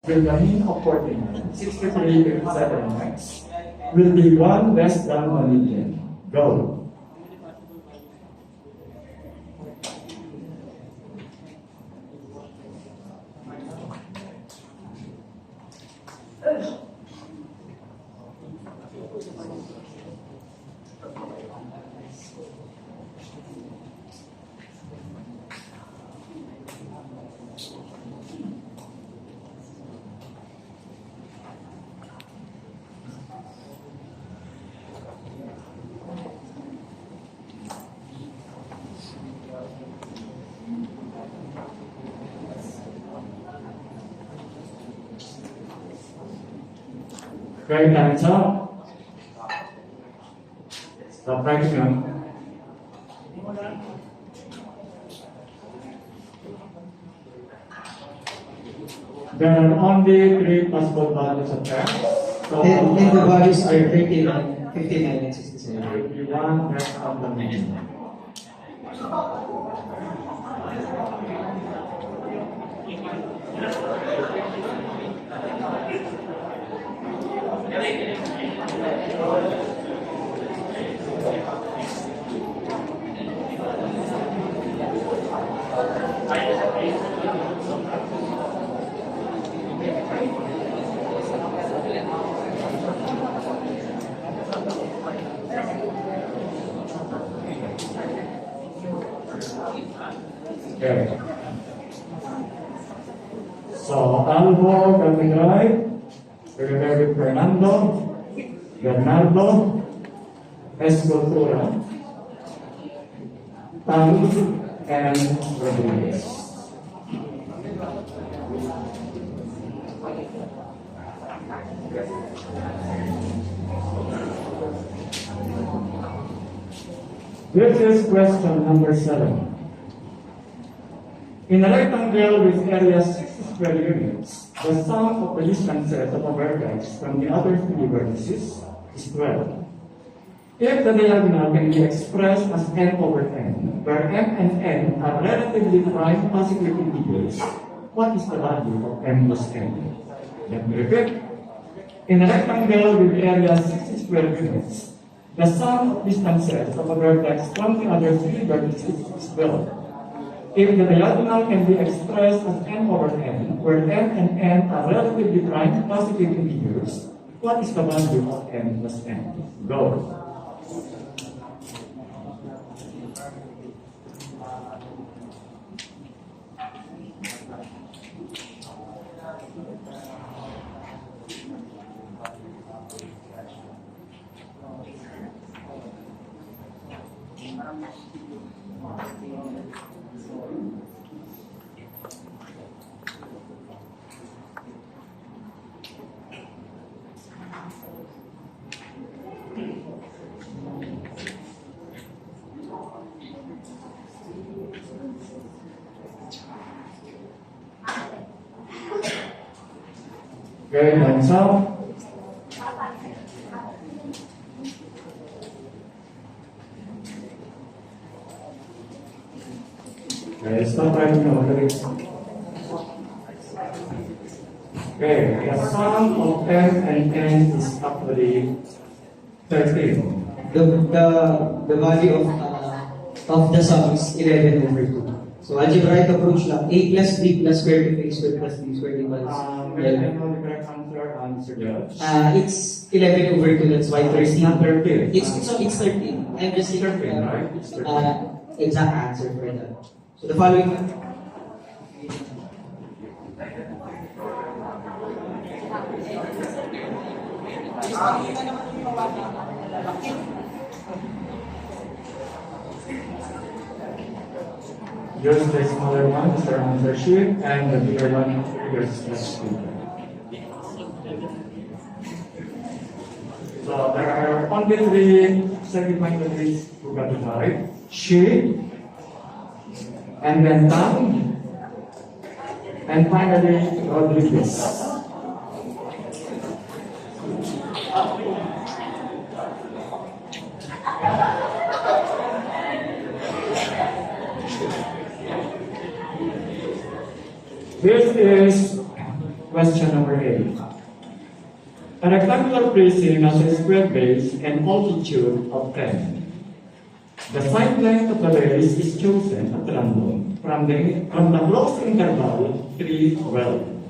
with the mean of 49, 63, 57 next, will be 1 less than 1 million. Go. Right answer. Stop writing now. There are only 3 possible values of x. So and the values are 39, 59, and 67. 51 x of the mean. Okay. So Alvo, Galmigray, David Fernando, Bernardo, Escultura, Tam, and Rodriguez. This is question number 7. In a rectangle with area 60 square units, the sum of the distances of a vertex from the other 3 vertices is 12. If the diagonal can be expressed as n over n, where m and n are relatively prime positive integers, what is the value of m plus n? Let me repeat. In a rectangle with area 60 square units, the sum of distances of a vertex from the other 3 vertices is 12. If the diagonal can be expressed as n over n, where m and n are relatively prime positive integers, what is the value of m plus n? Go. Okay, hands up. Okay, stop writing now. Okay, the sum of m and n is actually 13. The value of the sum is 11 over 2. So algebraic approach lang. A plus b plus square root of a square plus b square equals May I know the correct answer, Judge? it's 11 over 2, that's why 13. It's not 13. It's 13. I'm just saying 13, right? It's 13. Exact answer for that. So the following Use the smaller one as your answer sheet, and the bigger one your sketch sheet. So there are only 3 segmentary who got it right. She, and then Tam, and finally Rodriguez. This is Question number 8. A rectangular prism has a square base and altitude of 10. The side length of the base is chosen at random from the closed interval 3, 12.